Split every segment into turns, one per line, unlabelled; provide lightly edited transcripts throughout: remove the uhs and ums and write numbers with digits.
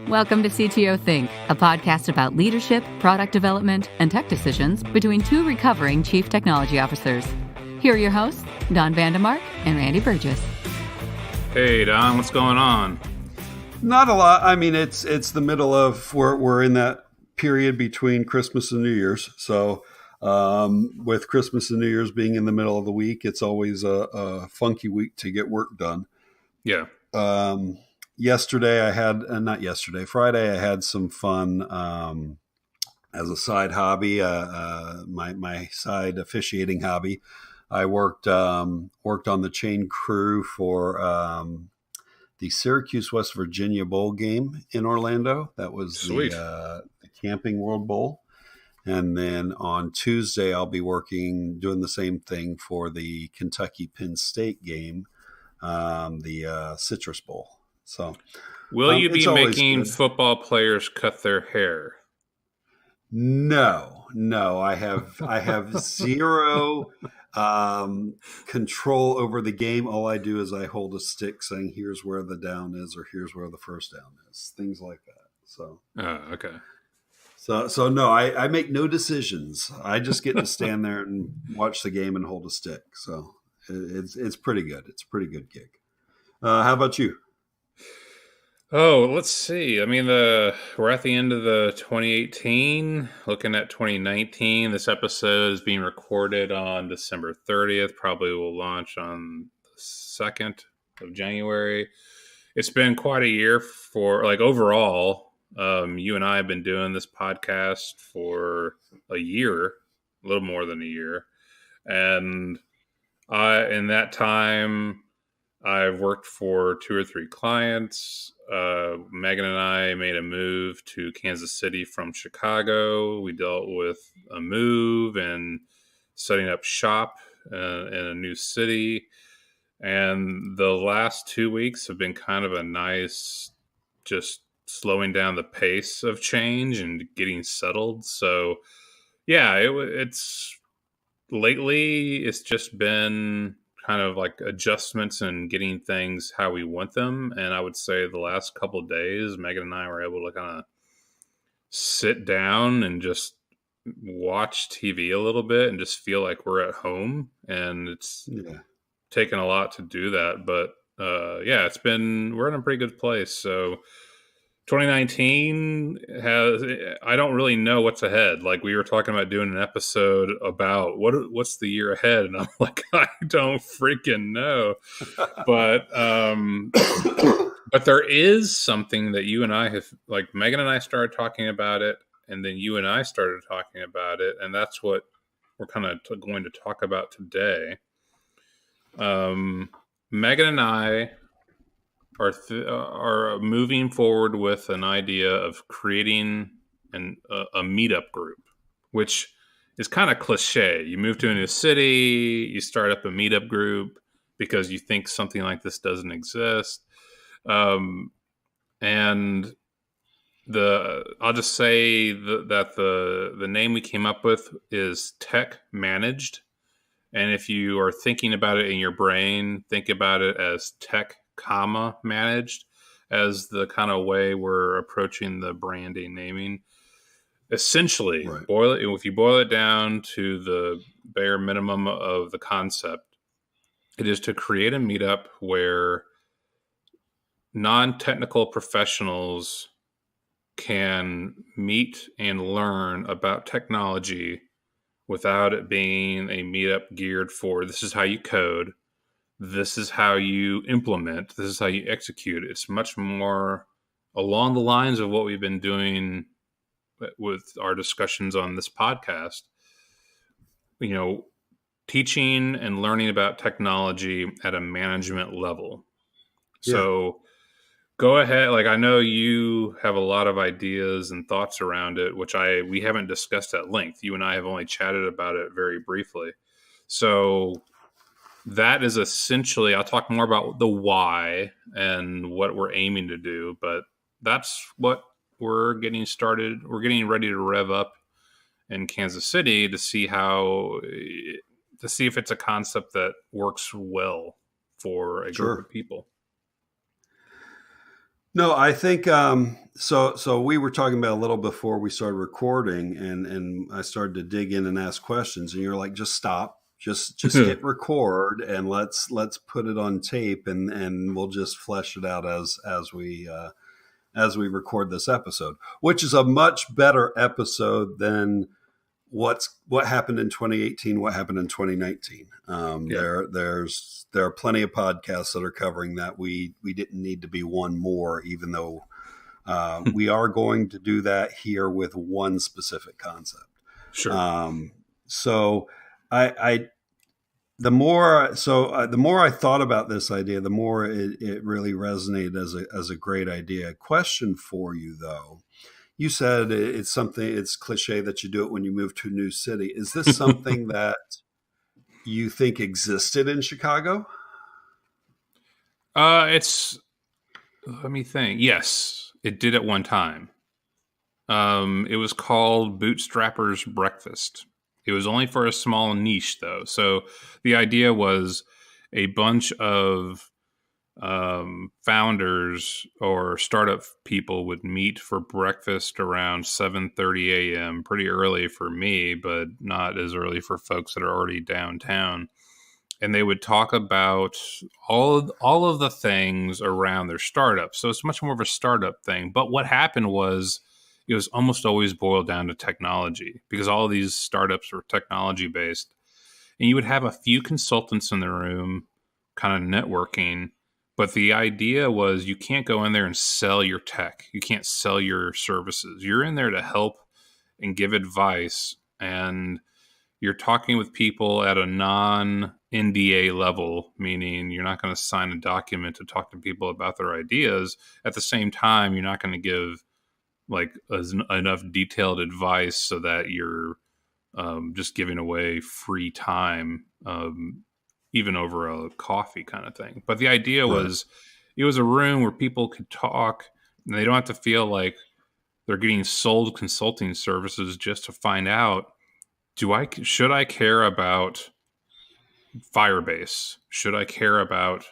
Welcome to CTO Think, a podcast about leadership, product development, and tech decisions between two recovering chief technology officers. Here are your hosts, Don Vandemark and Randy Burgess.
Hey, Don, what's going on?
Not a lot. I mean, it's the middle of we're in that period between Christmas and New Year's. So with Christmas and New Year's being in the middle of the week, it's always a funky week to get work done.
Yeah.
Friday, I had some fun as a side hobby, my side officiating hobby. I worked on the chain crew for the Syracuse, West Virginia Bowl game in Orlando. That was the Camping World Bowl. And then on Tuesday, I'll be doing the same thing for the Kentucky Penn State game, the Citrus Bowl. So,
will you be making football players cut their hair?
No. I have zero control over the game. All I do is I hold a stick saying, "Here's where the down is," or "Here's where the first down is." Things like that. So,
okay.
So no, I make no decisions. I just get to stand there and watch the game and hold a stick. So it's pretty good. It's a pretty good gig. How about you?
Oh, let's see. I mean, we're at the end of the 2018, looking at 2019. This episode is being recorded on December 30th. Probably will launch on the 2nd of January. It's been quite a year overall. You and I have been doing this podcast for a year, a little more than a year. And in that time, I've worked for 2 or 3 clients. Megan and I made a move to Kansas City from Chicago. We dealt with a move and setting up shop in a new city. And the last 2 weeks have been kind of a nice, just slowing down the pace of change and getting settled. So, yeah, it's just been kind of like adjustments and getting things how we want them. And I would say the last couple of days, Megan and I were able to kind of sit down and just watch TV a little bit and just feel like we're at home. And it's taken a lot to do that. But we're in a pretty good place. So 2019 I don't really know what's ahead. Like, we were talking about doing an episode about what's the year ahead. And I'm like, I don't freaking know. But there is something that you and I have, like, Megan and I started talking about it, and then you and I started talking about it. And that's what we're kind of going to talk about today. Megan and I are moving forward with an idea of creating a meetup group, which is kind of cliche. You move to a new city, you start up a meetup group because you think something like this doesn't exist. And I'll just say that the name we came up with is Tech Managed. And if you are thinking about it in your brain, think about it as tech, managed, as the kind of way we're approaching the branding naming. Essentially,
right.
If you boil it down to the bare minimum of the concept, it is to create a meetup where non-technical professionals can meet and learn about technology without it being a meetup geared for this is how you code, this is how you implement, this is how you execute. It's much more along the lines of what we've been doing with our discussions on this podcast. You know, teaching and learning about technology at a management level. Yeah. So go ahead. Like, I know you have a lot of ideas and thoughts around it, which we haven't discussed at length. You and I have only chatted about it very briefly. So that is essentially, I'll talk more about the why and what we're aiming to do, but that's what we're getting started. We're getting ready to rev up in Kansas City to see if it's a concept that works well for a group of people.
No, I think so we were talking about a little before we started recording, and I started to dig in and ask questions, and you're like, just stop, just hit record, and let's put it on tape, and we'll just flesh it out as we record this episode, which is a much better episode than what happened in 2018, what happened in 2019.
Yeah.
There are plenty of podcasts that are covering that. We didn't need to be one more, even though we are going to do that here with one specific concept.
Sure.
So I the more I thought about this idea, the more it really resonated as a great idea. Question for you though. You said it's cliche that you do it when you move to a new city. Is this something that you think existed in Chicago?
Let me think. Yes, it did at one time. It was called Bootstrapper's Breakfast. It was only for a small niche, though. So the idea was a bunch of founders or startup people would meet for breakfast around 7:30 a.m. Pretty early for me, but not as early for folks that are already downtown. And they would talk about all of the things around their startup. So it's much more of a startup thing. But what happened was it was almost always boiled down to technology because all of these startups were technology based. And you would have a few consultants in the room kind of networking. But the idea was you can't go in there and sell your tech. You can't sell your services. You're in there to help and give advice. And you're talking with people at a non-NDA level, meaning you're not going to sign a document to talk to people about their ideas. At the same time, you're not going to give enough detailed advice so that you're just giving away free time, even over a coffee kind of thing. But the idea was it was a room where people could talk and they don't have to feel like they're getting sold consulting services just to find out, should I care about Firebase? Should I care about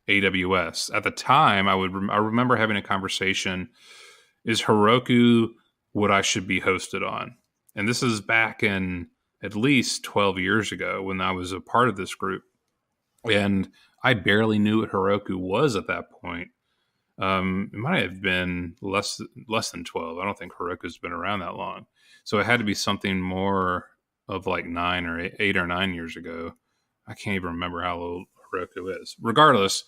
AWS? At the time, I remember having a conversation, is Heroku what I should be hosted on? And this is back in at least 12 years ago when I was a part of this group. And I barely knew what Heroku was at that point. It might have been less than 12. I don't think Heroku's been around that long. So it had to be something more of like 8 or 9 years ago. I can't even remember how old Heroku is. Regardless,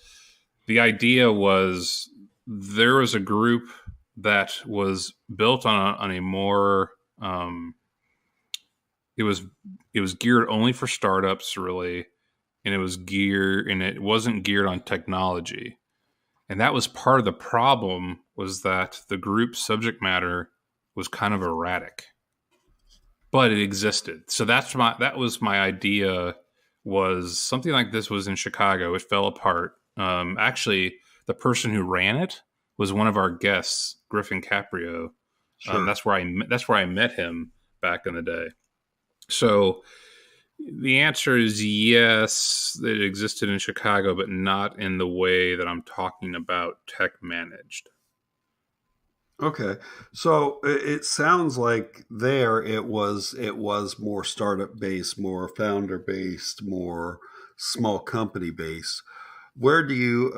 the idea was there was a group that was built on a more it was geared only for startups, really, and it wasn't geared on technology. And that was part of the problem, was that the group's subject matter was kind of erratic, but it existed. So that was my idea, was something like this was in Chicago. It fell apart. Actually, the person who ran it was one of our guests, Griffin Caprio.
Sure.
That's where I met him back in the day. So the answer is yes, it existed in Chicago, but not in the way that I'm talking about tech managed.
Okay. So it sounds like there it was more startup based, more founder based, more small company based. Where do you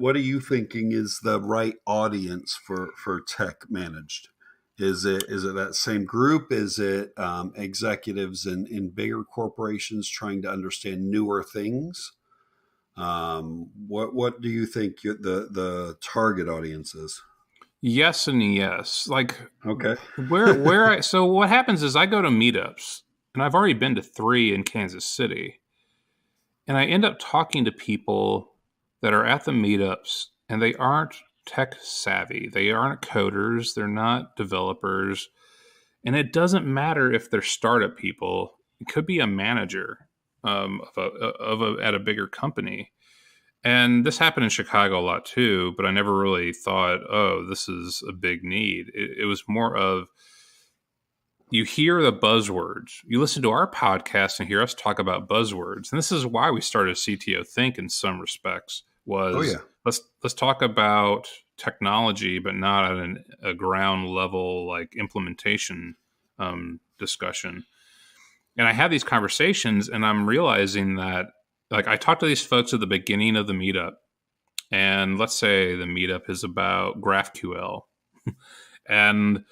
what are you thinking is the right audience for tech managed? Is it that same group? Is it executives in bigger corporations trying to understand newer things? What do you think the target audience is?
Yes and yes. Like,
Okay.
so what happens is I go to meetups, and I've already been to 3 in Kansas City, and I end up talking to people that are at the meetups, and they aren't tech savvy. They aren't coders. They're not developers. And it doesn't matter if they're startup people. It could be a manager at a bigger company. And this happened in Chicago a lot too, but I never really thought, oh, this is a big need. It was more of, you hear the buzzwords. You listen to our podcast and hear us talk about buzzwords. And this is why we started CTO Think in some respects, was let's talk about technology, but not at a ground level, like implementation discussion. And I have these conversations and I'm realizing that, like, I talk to these folks at the beginning of the meetup, and let's say the meetup is about GraphQL. and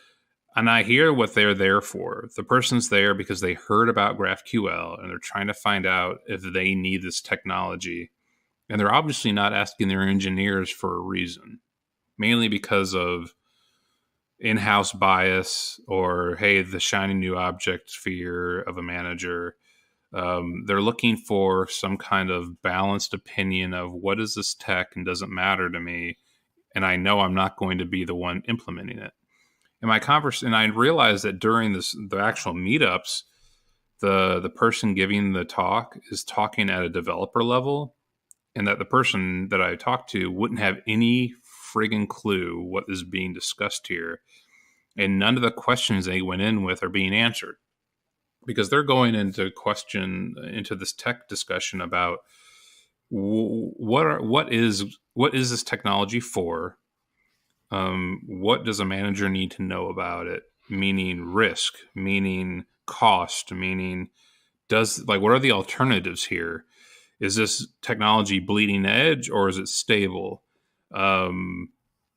I hear what they're there for. The person's there because they heard about GraphQL and they're trying to find out if they need this technology. And they're obviously not asking their engineers for a reason, mainly because of in-house bias or, hey, the shiny new object fear of a manager. They're looking for some kind of balanced opinion of what is this tech and doesn't matter to me, and I know I'm not going to be the one implementing it. And and I realized that during the actual meetups, the person giving the talk is talking at a developer level, and that the person that I talked to wouldn't have any friggin' clue what is being discussed here, and none of the questions they went in with are being answered, because they're going into this tech discussion about what is this technology for? What does a manager need to know about it? Meaning risk, meaning cost, meaning what are the alternatives here? Is this technology bleeding edge or is it stable?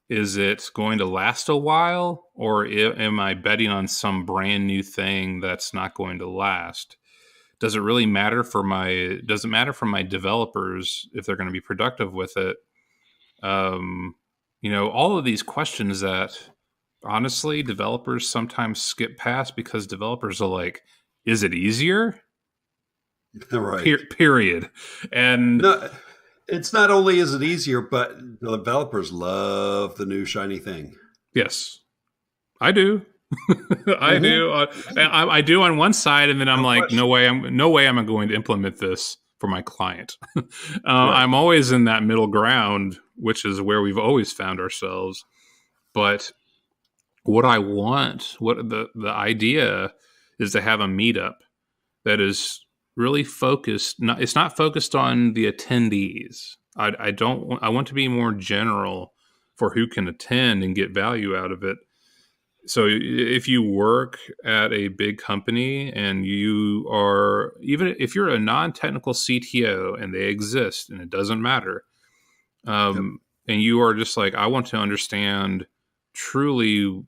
Is it going to last a while, or am I betting on some brand new thing that's not going to last? Does it matter for my developers if they're going to be productive with it? All of these questions that honestly developers sometimes skip past because developers are like, is it easier?
Right.
Period. And
no, it's not only is it easier, but the developers love the new shiny thing.
Yes, I do. I do. I do on one side, and then I'm like, no way I'm going to implement this for my client. Right. I'm always in that middle ground, which is where we've always found ourselves. But what I want, what the idea is, to have a meetup that is really focused. It's not focused on the attendees. I want to be more general for who can attend and get value out of it. So if you work at a big company and you are, even if you're a non-technical CTO and they exist and it doesn't matter, and you are just like, I want to understand, truly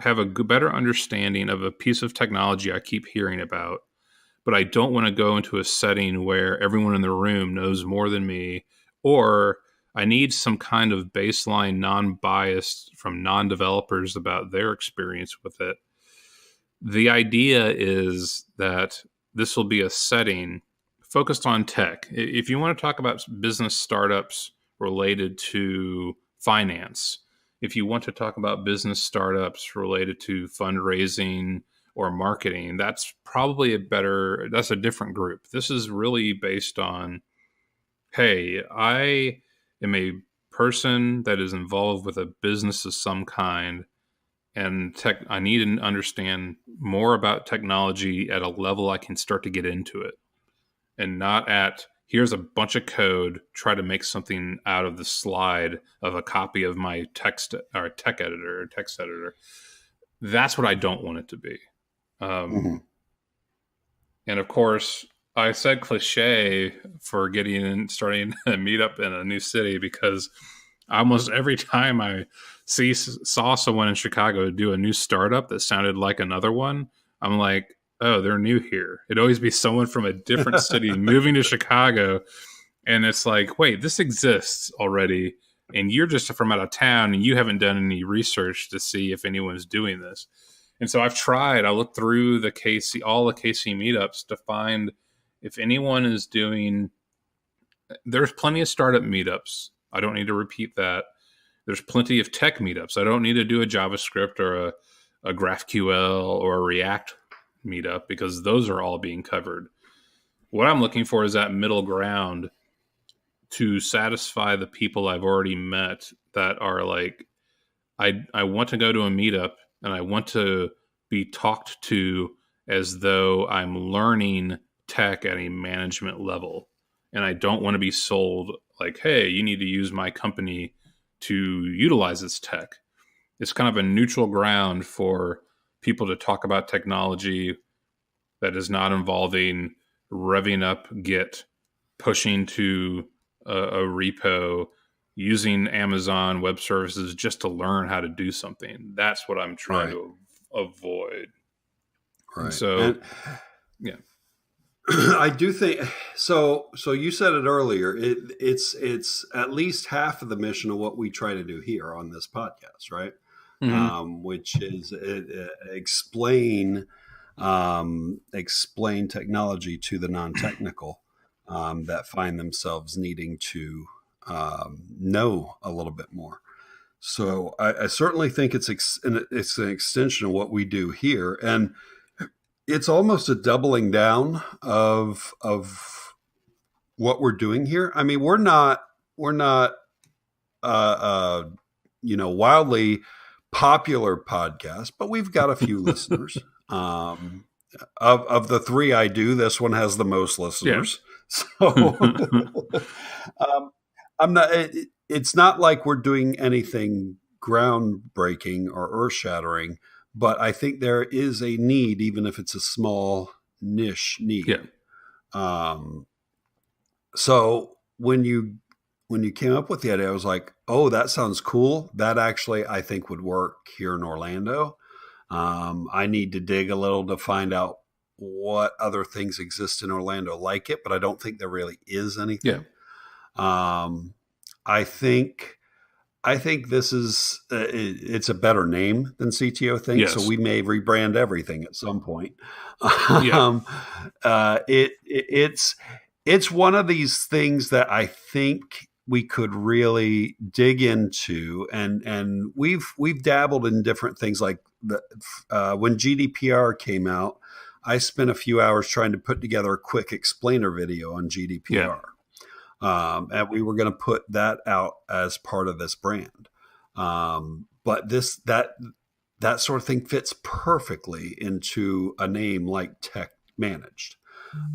have a better understanding of a piece of technology I keep hearing about, but I don't want to go into a setting where everyone in the room knows more than me, or I need some kind of baseline non-bias from non-developers about their experience with it. The idea is that this will be a setting focused on tech. If you want to talk about business startups related to finance, if you want to talk about business startups related to fundraising or marketing, that's probably that's a different group. This is really based on, hey, I am a person that is involved with a business of some kind, and I need to understand more about technology at a level I can start to get into it, and not at, here's a bunch of code, try to make something out of the slide of a copy of my text editor. That's what I don't want it to be. And of course, I said cliche for starting a meetup in a new city, because almost every time I saw someone in Chicago do a new startup that sounded like another one, I'm like, oh, they're new here. It'd always be someone from a different city moving to Chicago. And it's like, wait, this exists already, and you're just from out of town and you haven't done any research to see if anyone's doing this. And so I looked through all the KC meetups to find if anyone is doing. There's plenty of startup meetups. I don't need to repeat that. There's plenty of tech meetups. I don't need to do a JavaScript or a GraphQL or a React meetup, because those are all being covered. What I'm looking for is that middle ground to satisfy the people I've already met that are like, I want to go to a meetup and I want to be talked to as though I'm learning tech at a management level. And I don't want to be sold like, hey, you need to use my company to utilize this tech. It's kind of a neutral ground for people to talk about technology that is not involving revving up Git, pushing to a repo, using Amazon Web Services just to learn how to do something. That's what I'm trying to avoid.
Right.
And so, yeah.
I do think so. So you said it earlier. It's at least half of the mission of what we try to do here on this podcast, right?
Mm-hmm.
Which is explain technology to the non-technical that find themselves needing to know a little bit more. So I certainly think it's an extension of what we do here, and it's almost a doubling down of what we're doing here. I mean, we're not wildly popular podcast, but we've got a few listeners. Of the three I do, this one has the most listeners. Yeah. So I'm not. It's not like we're doing anything groundbreaking or earth-shattering, but I think there is a need, even if it's a small niche need.
Yeah.
So when you came up with the idea, I was like, oh, that sounds cool. That actually, I think, would work here in Orlando. I need to dig a little to find out what other things exist in Orlando like it, but I don't think there really is anything. Yeah. I think this is it's a better name than CTO Think, yes. So we may rebrand everything at some point. Yeah. It's one of these things that I think we could really dig into, and we've dabbled in different things. Like when GDPR came out, I spent a few hours trying to put together a quick explainer video on GDPR. Yeah. And we were going to put that out as part of this brand. But that sort of thing fits perfectly into a name like Tech Managed.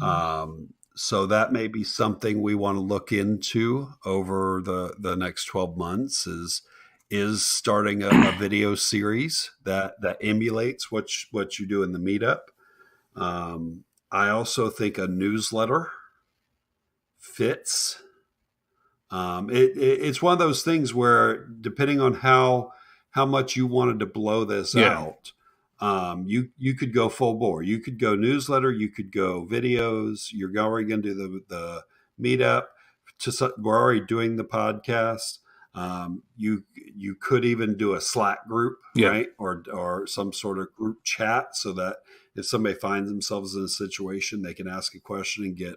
Mm-hmm. So that may be something we want to look into over the next 12 months is starting a video series that emulates what you do in the meetup. I also think a newsletter fits. It's one of those things where, depending on how much you wanted to blow this out, you could go full bore. You could go newsletter. You could go videos. You're already going to do the meetup. We're already doing the podcast. You could even do a Slack group, right? Or some sort of group chat, so that if somebody finds themselves in a situation, they can ask a question and get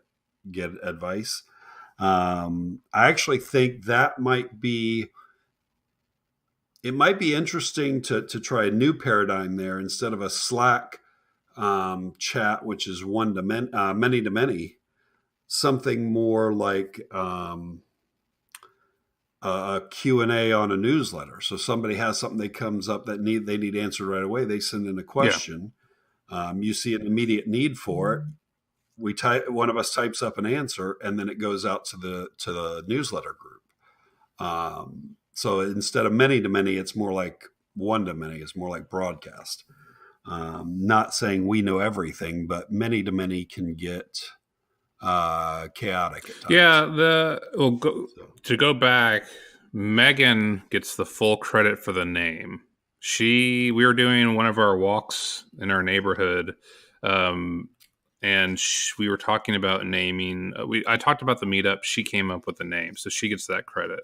advice. I actually think that might be interesting to try a new paradigm there. Instead of a Slack chat, which is one to many to many, something more like a Q&A on a newsletter. So somebody has something that comes up that they need answered right away. They send in a question. Yeah. You see an immediate need for it. One of us types up an answer, and then it goes out to the newsletter group. So instead of many to many, it's more like one to many. It's more like broadcast. Not saying we know everything, but many to many can get chaotic at times.
Yeah. To go back, Megan gets the full credit for the name. We were doing one of our walks in our neighborhood, and we were talking about naming. I talked about the meetup. She came up with the name, so she gets that credit.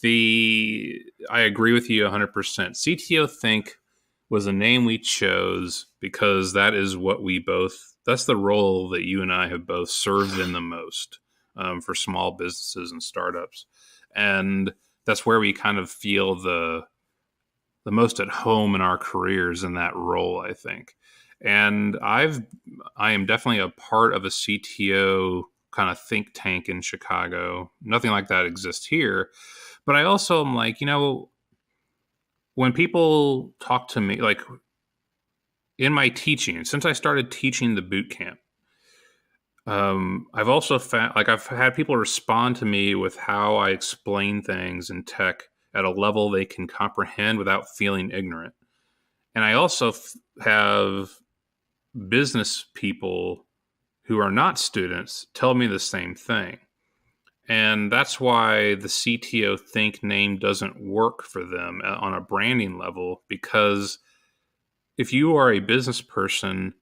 I agree with you 100%. CTO Think was a name we chose because that is what that's the role that you and I have both served in the most for small businesses and startups. And that's where we kind of feel the most at home in our careers in that role, I think. And I am definitely a part of a CTO kind of think tank in Chicago. Nothing like that exists here. But I also am like, when people talk to me, like in my teaching, since I started teaching the boot camp, I've also found, like, I've had people respond to me with how I explain things in tech at a level they can comprehend without feeling ignorant. And I also have business people who are not students tell me the same thing. And that's why the CTO Think name doesn't work for them on a branding level, because if you are a business person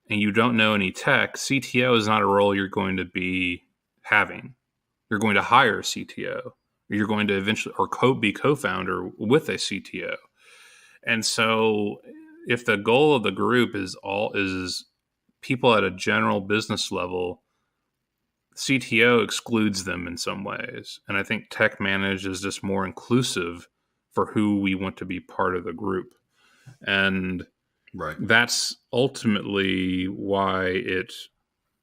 and you don't know any tech, CTO is not a role you're going to be having. You're going to hire a CTO, or you're going to eventually be co-founder with a CTO. And so if the goal of the group is people at a general business level, CTO excludes them in some ways. And I think Tech Manage is just more inclusive for who we want to be part of the group. And that's ultimately why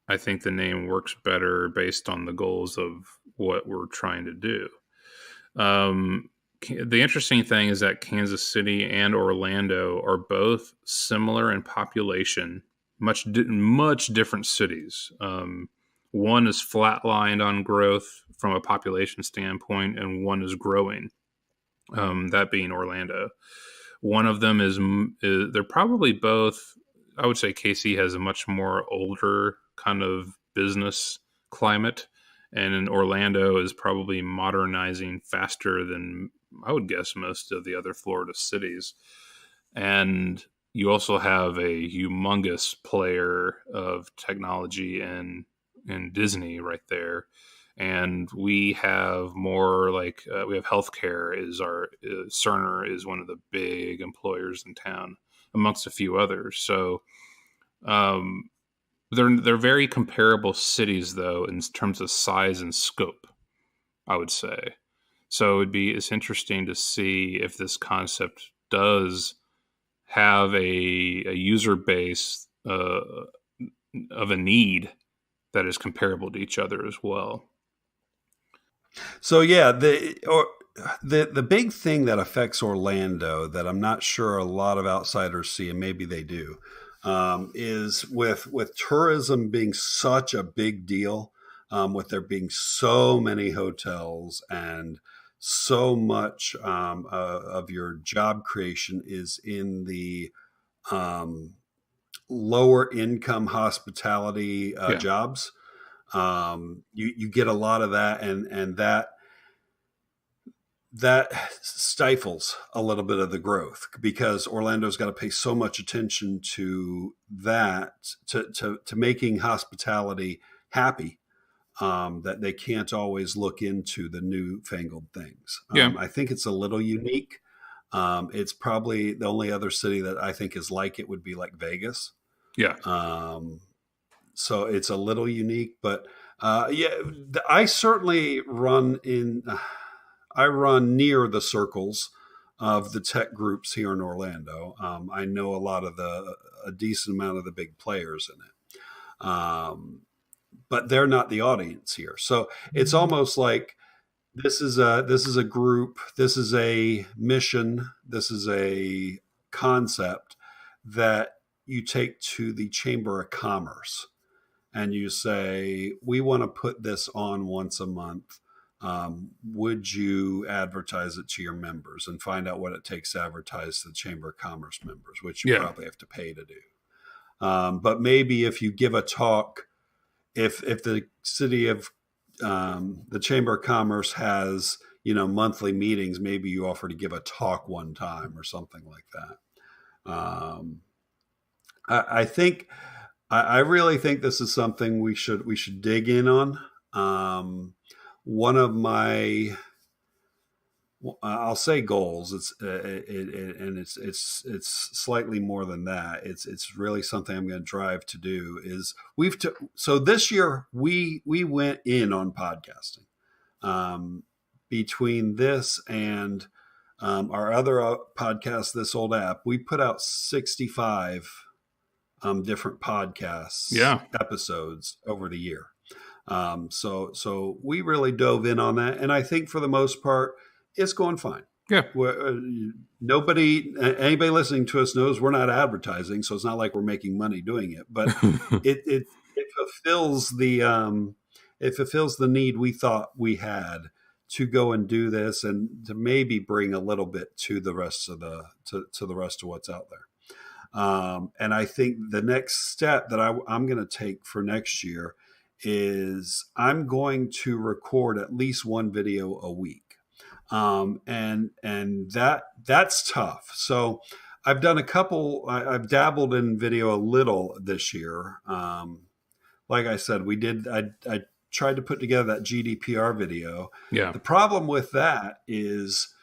I think the name works better based on the goals of what we're trying to do. The interesting thing is that Kansas City and Orlando are both similar in population, much different cities. One is flatlined on growth from a population standpoint, and one is growing, that being Orlando. One of them is they're probably both, I would say KC has a much more older kind of business climate, and in Orlando is probably modernizing faster than I would guess most of the other Florida cities. And you also have a humongous player of technology in Disney right there. And we have more we have healthcare Cerner is one of the big employers in town, amongst a few others. So they're very comparable cities, though, in terms of size and scope, I would say. So it's interesting to see if this concept does have a user base of a need that is comparable to each other as well.
So yeah, the big thing that affects Orlando that I'm not sure a lot of outsiders see, and maybe they do, is with tourism being such a big deal, with there being so many hotels and so much of your job creation is in the lower income hospitality jobs. You get a lot of that, and that stifles a little bit of the growth, because Orlando's got to pay so much attention to that, to making hospitality happy, that they can't always look into the newfangled things. I think it's a little unique. It's probably the only other city that I think is like it would be like Vegas.
Yeah.
So it's a little unique, but I certainly run near the circles of the tech groups here in Orlando. I know a decent amount of the big players in it. But they're not the audience here. So it's almost like this is a group, this is a mission, this is a concept that you take to the Chamber of Commerce and you say, we want to put this on once a month. Would you advertise it to your members and find out what it takes to advertise to the Chamber of Commerce members, which you probably have to pay to do. But maybe if you give a talk, if the city of the Chamber of Commerce has, monthly meetings, maybe you offer to give a talk one time or something like that. I really think this is something we should dig in on. One of my, I'll say goals. It's slightly more than that. It's really something I'm going to drive to do. So this year we went in on podcasting. Between this and our other podcast, This Old App, we put out 65 different podcasts, episodes over the year. So we really dove in on that, and I think for the most part, it's going fine.
Yeah.
Anybody listening to us knows we're not advertising, so it's not like we're making money doing it. But it fulfills the need we thought we had to go and do this and to maybe bring a little bit to the rest of to the rest of what's out there. And I think the next step that I'm going to take for next year is I'm going to record at least one video a week. And that's tough. So I've done I've dabbled in video a little this year. Like I said, I tried to put together that GDPR video.
Yeah.
The problem with that is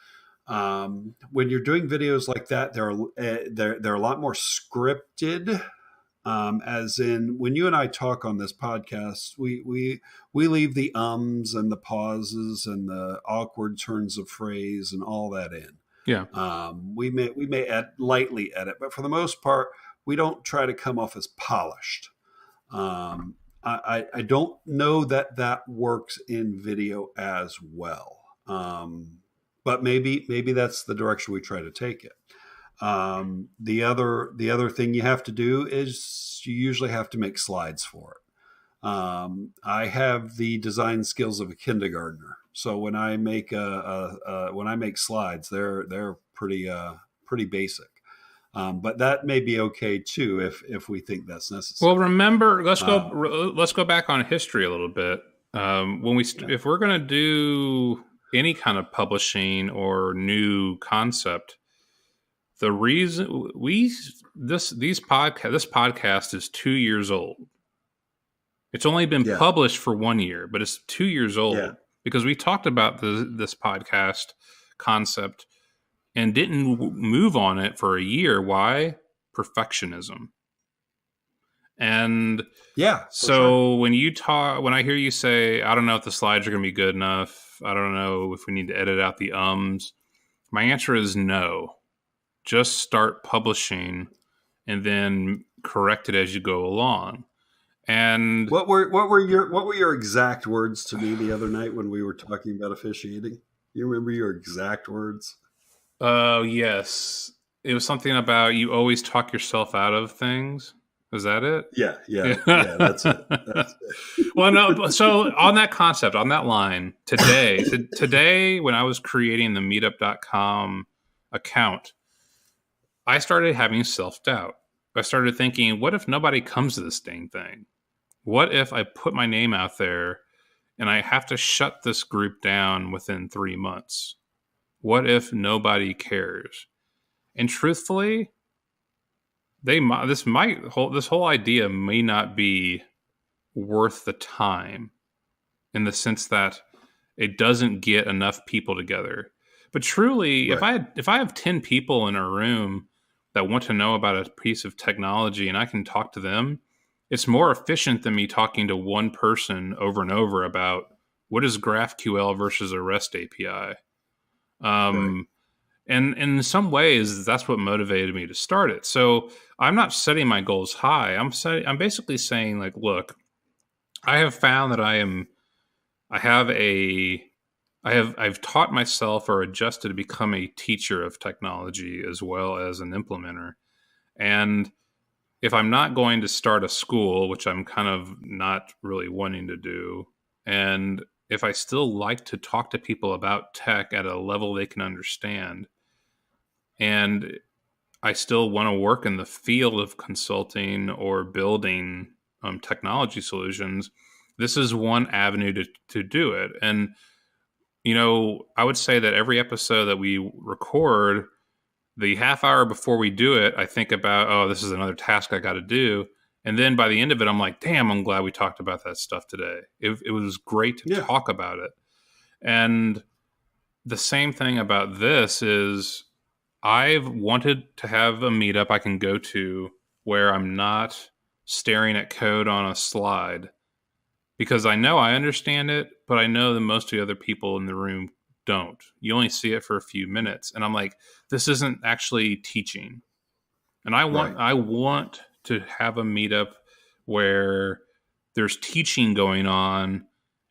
when you're doing videos like that, they're a lot more scripted. As in, when you and I talk on this podcast, we leave the ums and the pauses and the awkward turns of phrase and all that in.
Yeah.
We may lightly edit, but for the most part, we don't try to come off as polished. I don't know that works in video as well. But maybe that's the direction we try to take it. The other thing you have to do is you usually have to make slides for it. I have the design skills of a kindergartner, so when I make slides, they're pretty basic. But that may be okay too if we think that's necessary.
Well, remember, let's go back on history a little bit. If we're going to do any kind of publishing or new concept, the reason this podcast is 2 years old. It's only been published for 1 year, but it's 2 years old because we talked about this podcast concept and didn't move on it for a year. Why? Perfectionism. And when I hear you say, I don't know if the slides are going to be good enough, I don't know if we need to edit out the ums, my answer is no. Just start publishing and then correct it as you go along. And
what were your exact words to me the other night when we were talking about officiating? You remember your exact words?
Oh, yes. It was something about you always talk yourself out of things. Is that it?
Yeah, that's it.
Well, no. So on that concept, on that line, today when I was creating the meetup.com account, I started having self-doubt. I started thinking, what if nobody comes to this dang thing? What if I put my name out there and I have to shut this group down within 3 months? What if nobody cares? And truthfully, this whole idea may not be worth the time in the sense that it doesn't get enough people together. But truly, right. if I have 10 people in a room that want to know about a piece of technology and I can talk to them, it's more efficient than me talking to one person over and over about what is GraphQL versus a REST API. Right. And in some ways, that's what motivated me to start it. So I'm not setting my goals high. I'm basically saying, like, look, I have found that I've taught myself or adjusted to become a teacher of technology as well as an implementer. And if I'm not going to start a school, which I'm kind of not really wanting to do, and if I still like to talk to people about tech at a level they can understand, and I still want to work in the field of consulting or building technology solutions, this is one avenue to do it. And, I would say that every episode that we record, the half hour before we do it, I think about, oh, this is another task I got to do. And then by the end of it, I'm like, damn, I'm glad we talked about that stuff today. It was great to talk about it. And the same thing about this is I've wanted to have a meetup I can go to where I'm not staring at code on a slide, because I know I understand it, but I know that most of the other people in the room don't. You only see it for a few minutes. And I'm like, this isn't actually teaching. And I want to have a meetup where there's teaching going on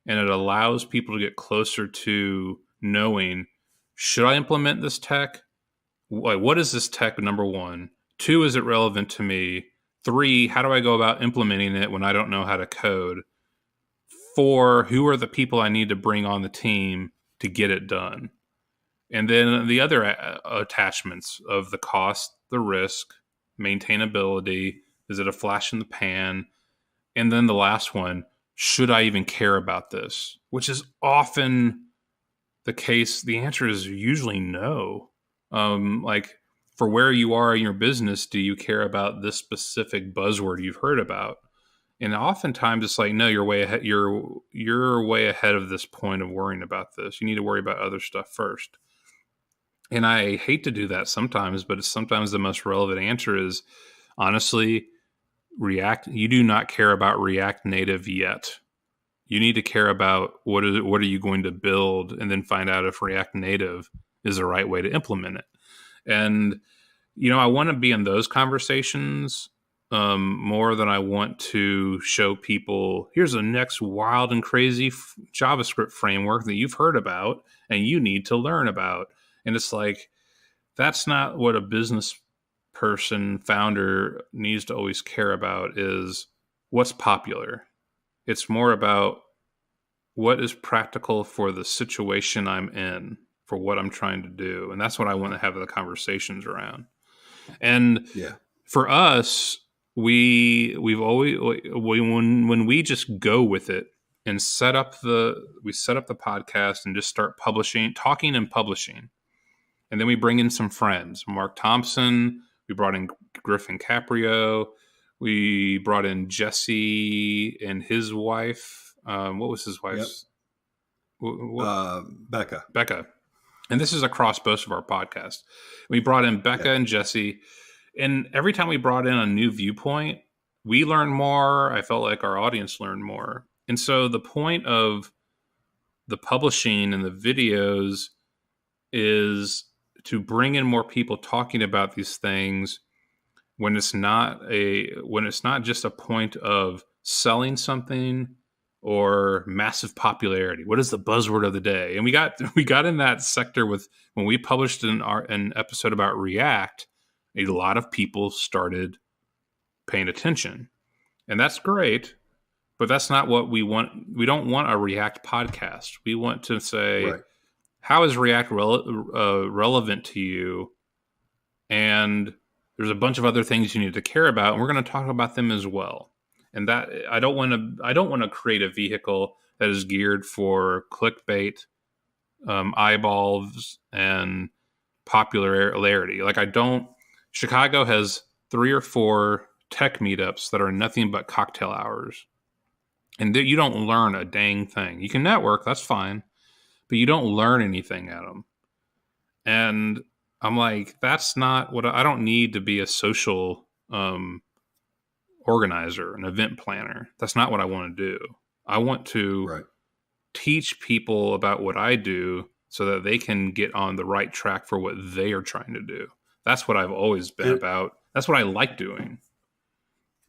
and it allows people to get closer to knowing, should I implement this tech? What is this tech, number one? 2, is it relevant to me? 3, how do I go about implementing it when I don't know how to code? 4, who are the people I need to bring on the team to to get it done. And then the other attachments of the cost, the risk, maintainability, is it a flash in the pan? And then the last one, should I even care about this? Which is often the case. The answer is usually no. Like, for where you are in your business, do you care about this specific buzzword you've heard about? And oftentimes it's like, no, you're way ahead. You're way ahead of this point of worrying about this. You need to worry about other stuff first. And I hate to do that sometimes, but it's sometimes the most relevant answer is, honestly, React. You do not care about React Native yet. You need to care about what are you going to build, and then find out if React Native is the right way to implement it. And, I want to be in those conversations more than I want to show people, here's the next wild and crazy JavaScript framework that you've heard about and you need to learn about. And it's like, that's not what a business person, founder needs to always care about, is what's popular. It's more about what is practical for the situation I'm in, for what I'm trying to do. And that's what I want to have the conversations around. And for us, we've always, when we just go with it and set up the podcast and just start talking and publishing. And then we bring in some friends, Mark Thompson, we brought in Griffin Caprio, we brought in Jesse and his wife. What was his wife's? Becca. And this is across both of our podcasts. We brought in Becca and Jesse. And every time we brought in a new viewpoint, we learned more. I felt like our audience learned more. And so the point of the publishing and the videos is to bring in more people talking about these things when it's not just a point of selling something or massive popularity. What is the buzzword of the day? And we got in that sector with, when we published an episode about React, a lot of people started paying attention. And that's great, but that's not what we want. We don't want a React podcast. We want to say, how is React relevant to you? And there's a bunch of other things you need to care about, and we're going to talk about them as well. And that I don't want to create a vehicle that is geared for clickbait, eyeballs, and popularity. Like, Chicago has 3 or 4 tech meetups that are nothing but cocktail hours. And you don't learn a dang thing. You can network, that's fine, but you don't learn anything at them. And I'm like, that's not what I don't need to be a social organizer, an event planner. That's not what I want to do. I want to teach people about what I do so that they can get on the right track for what they are trying to do. That's what I've always been about. That's what I like doing.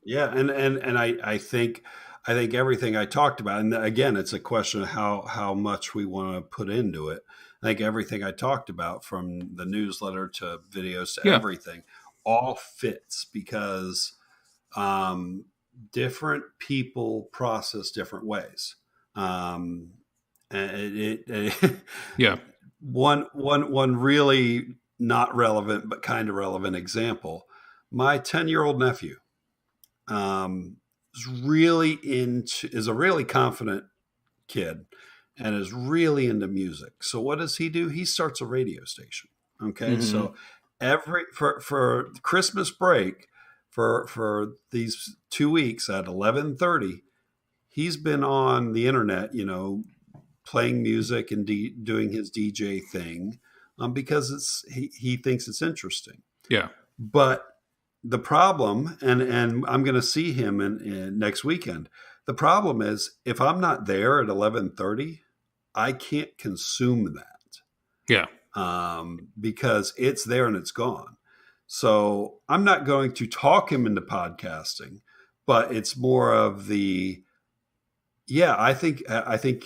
Yeah. And I think everything I talked about, and again, it's a question of how much we want to put into it. I think everything I talked about, from the newsletter to videos to everything, all fits, because different people process different ways. And one really not relevant, but kind of relevant example. My 10-year-old nephew is a really confident kid and is really into music. So what does he do? He starts a radio station. Okay. Mm-hmm. So for Christmas break, for these 2 weeks at 11:30, he's been on the internet, playing music and doing his DJ thing, because he thinks it's interesting.
Yeah.
But the problem, and I'm going to see him in next weekend. The problem is, if I'm not there at 11:30, I can't consume that.
Yeah.
Because it's there and it's gone. So I'm not going to talk him into podcasting, but it's more of the, I think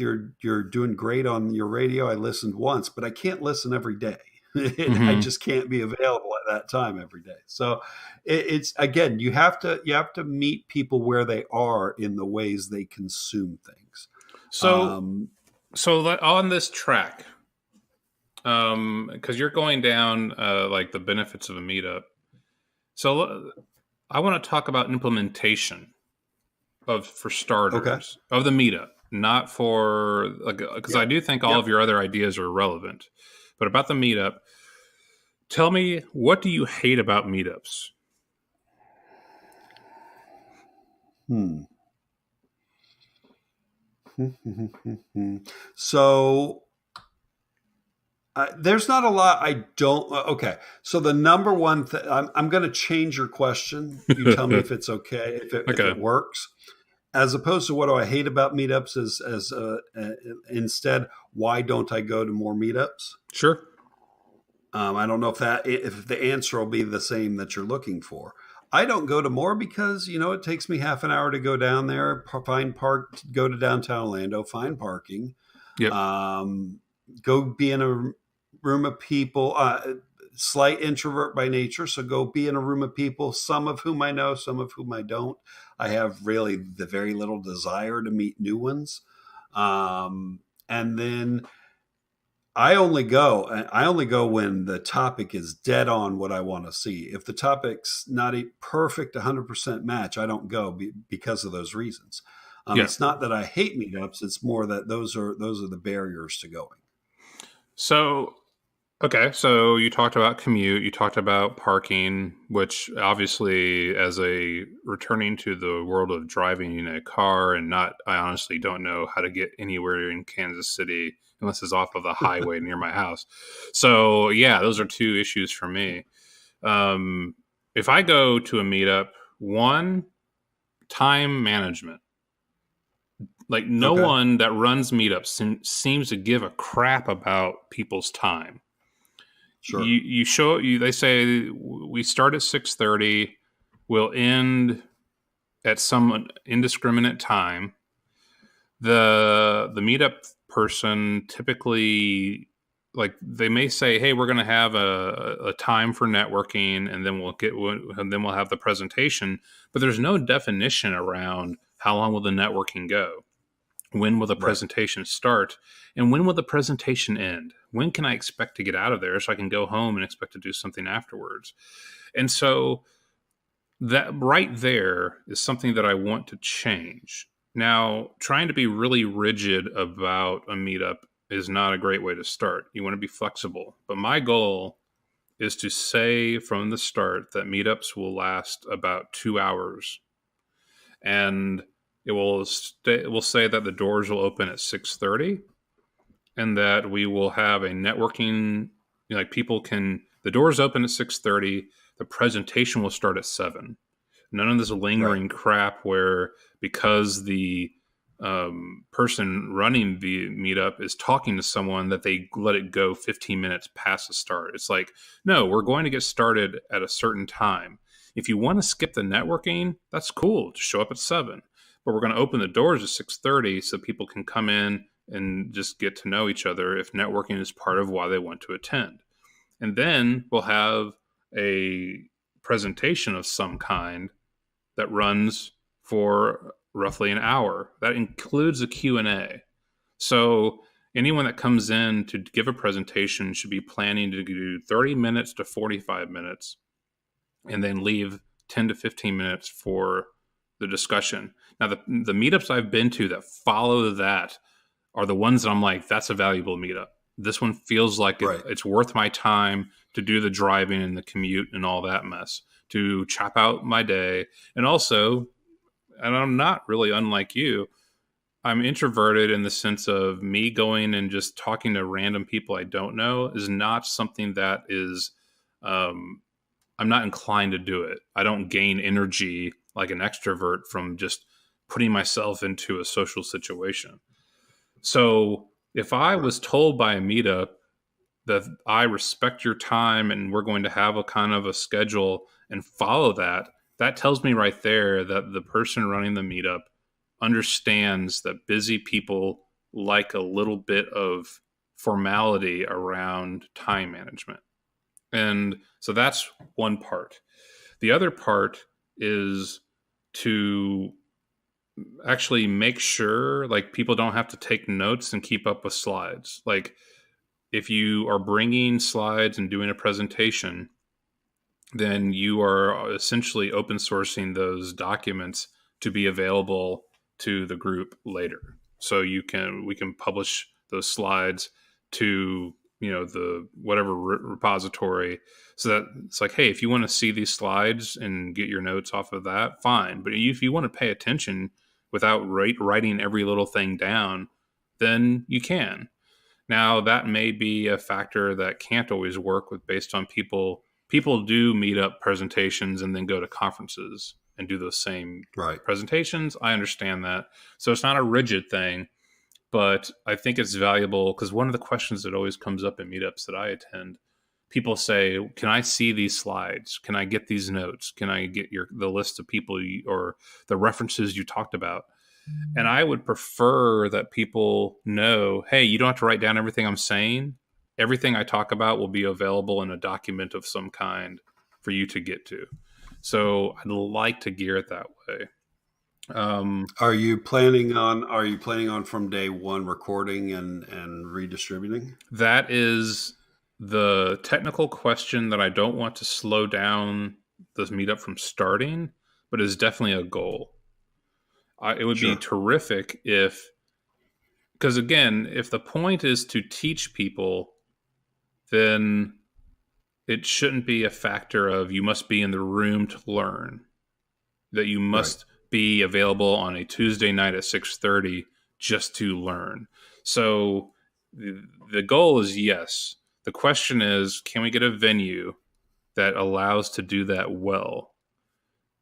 you're doing great on your radio. I listened once, but I can't listen every day. Mm-hmm. I just can't be available at that time every day. So it's again, you have to meet people where they are in the ways they consume things.
So on this track, Because you're going down like the benefits of a meetup. So I want to talk about implementation for
Okay.
starters of the meetup, not for because I
Yep.
do think all
Yep.
of your other ideas are relevant, but about the meetup, tell me, what do you hate about meetups?
Hmm. So there's not a lot I don't. Okay. So the number one thing, I'm going to change your question. You tell me if it's okay, if
Okay,
it works. As opposed to what do I hate about meetups, instead, why don't I go to more meetups?
sure.
I don't know if the answer will be the same that you're looking for. I don't go to more because it takes me half an hour to go down there, go to downtown Orlando, find parking,
Yep.
go be in a room of people. Slight introvert by nature, so go be in a room of people, some of whom I know, some of whom I don't. I have really the very little desire to meet new ones. And then I only go when the topic is dead on what I want to see. If the topic's not a perfect 100% match, I don't go because of those reasons.
Yeah.
It's not that I hate meetups; it's more that those are the barriers to going.
So, okay. So you talked about commute, you talked about parking, which obviously, as a returning to the world of driving in a car and not, I honestly don't know how to get anywhere in Kansas City unless it's off of the highway near my house. So, yeah, those are two issues for me. If I go to a meetup, one, time management. Like, no
Okay,
one that runs meetups seems to give a crap about people's time.
sure,
They say we start at 6:30, we'll end at some indiscriminate time. The meetup person typically, like, they may say, hey, we're going to have a time for networking, and then we'll have the presentation, but there's no definition around how long will the networking go. When will the
right.
presentation start? And when will the presentation end? When can I expect to get out of there so I can go home and expect to do something afterwards? And so that right there is something that I want to change. Now, trying to be really rigid about a meetup is not a great way to start. You want to be flexible. But my goal is to say from the start that meetups will last about 2 hours, and it will say that the doors will open at 6:30, and that we will have a networking, like, people can, the doors open at 6:30, the presentation will start at 7. None of this
Right.
lingering crap where, because the person running the meetup is talking to someone, that they let it go 15 minutes past the start. It's like, no, we're going to get started at a certain time. If you want to skip the networking, that's cool. Just show up at 7. But we're going to open the doors at 6:30 so people can come in and just get to know each other if networking is part of why they want to attend. And then we'll have a presentation of some kind that runs for roughly an hour. That includes a Q&A. So anyone that comes in to give a presentation should be planning to do 30 minutes to 45 minutes and then leave 10 to 15 minutes for the discussion. Now, the meetups I've been to that follow that are the ones that I'm like, that's a valuable meetup. This one feels like
Right.
it's worth my time to do the driving and the commute and all that mess, to chop out my day. And also, and I'm not really unlike you, I'm introverted in the sense of me going and just talking to random people I don't know is not something that is, um, I'm not inclined to do it. I don't gain energy like an extrovert from just putting myself into a social situation. So if I
Right.
was told by a meetup that I respect your time and we're going to have a kind of a schedule and follow that, that tells me right there that the person running the meetup understands that busy people like a little bit of formality around time management. And so that's one part. The other part is to actually make sure, like, people don't have to take notes and keep up with slides. Like, if you are bringing slides and doing a presentation, then you are essentially open sourcing those documents to be available to the group later. So we can publish those slides to, the whatever repository, so that it's like, hey, if you want to see these slides and get your notes off of that, fine. But if you want to pay attention without writing every little thing down, then you can. Now, that may be a factor that can't always work based on people. People do meet up presentations and then go to conferences and do those same presentations. I understand that. So it's not a rigid thing, but I think it's valuable because one of the questions that always comes up in meetups that I attend, people say, can I see these slides? Can I get these notes? Can I get the list of people or the references you talked about? And I would prefer that people know, hey, you don't have to write down everything I'm saying. Everything I talk about will be available in a document of some kind for you to get to. So I'd like to gear it that way.
Are you planning on from day one recording and redistributing? That
is the technical question that I don't want to slow down this meetup from starting, but is definitely a goal. It would be terrific because again, if the point is to teach people, then it shouldn't be a factor of you must be in the room to learn, that you must be available on a Tuesday night at 6:30 just to learn. So the goal is yes. The question is, can we get a venue that allows to do that well?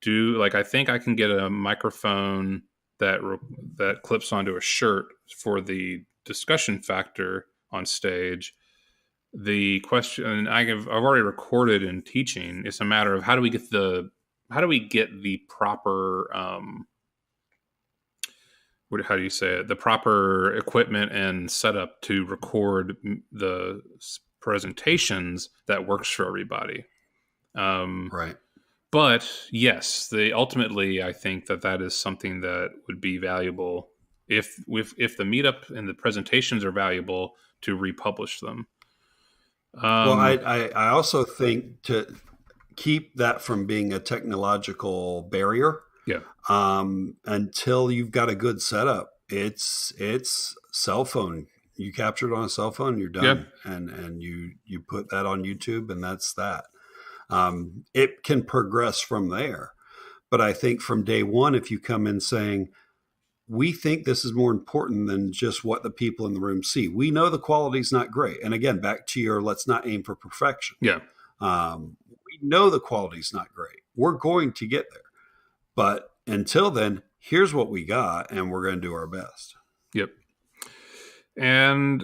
I think I can get a microphone that clips onto a shirt for the discussion factor on stage. The question, and I've already recorded in teaching. It's a matter of how do we get the proper how do you say it? The proper equipment and setup to record the presentations that works for everybody.
Right.
But yes, ultimately, I think that is something that would be valuable if the meetup and the presentations are valuable to republish them.
Well, I also think to keep that from being a technological barrier.
Yeah.
Until you've got a good setup, it's cell phone. You capture it on a cell phone, you're done, and you put that on YouTube, and that's that. It can progress from there. But I think from day one, if you come in saying, we think this is more important than just what the people in the room see. We know the quality is not great. And again, back to your, let's not aim for perfection.
Yeah.
We know the quality is not great. We're going to get there. But until then, here's what we got, and we're going to do our best.
Yep. And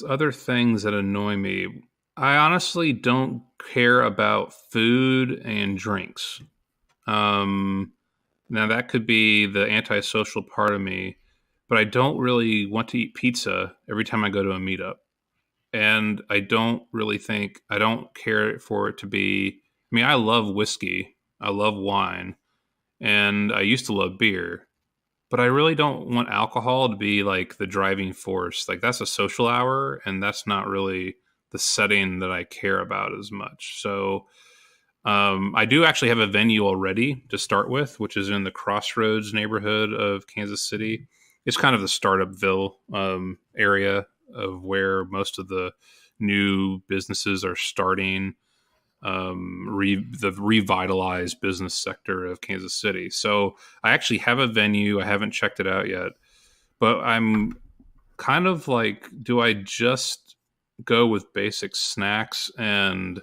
other things that annoy me, I honestly don't care about food and drinks. Now, that could be the antisocial part of me, but I don't really want to eat pizza every time I go to a meetup. And I don't care for it to be, I love whiskey, I love wine, and I used to love beer, but I really don't want alcohol to be like the driving force. Like, that's a social hour, and that's not really the setting that I care about as much. So I do actually have a venue already to start with, which is in the Crossroads neighborhood of Kansas City. It's kind of the Startupville area of where most of the new businesses are starting, the revitalized business sector of Kansas City. So I actually have a venue. I haven't checked it out yet, but I'm kind of like, do I just go with basic snacks and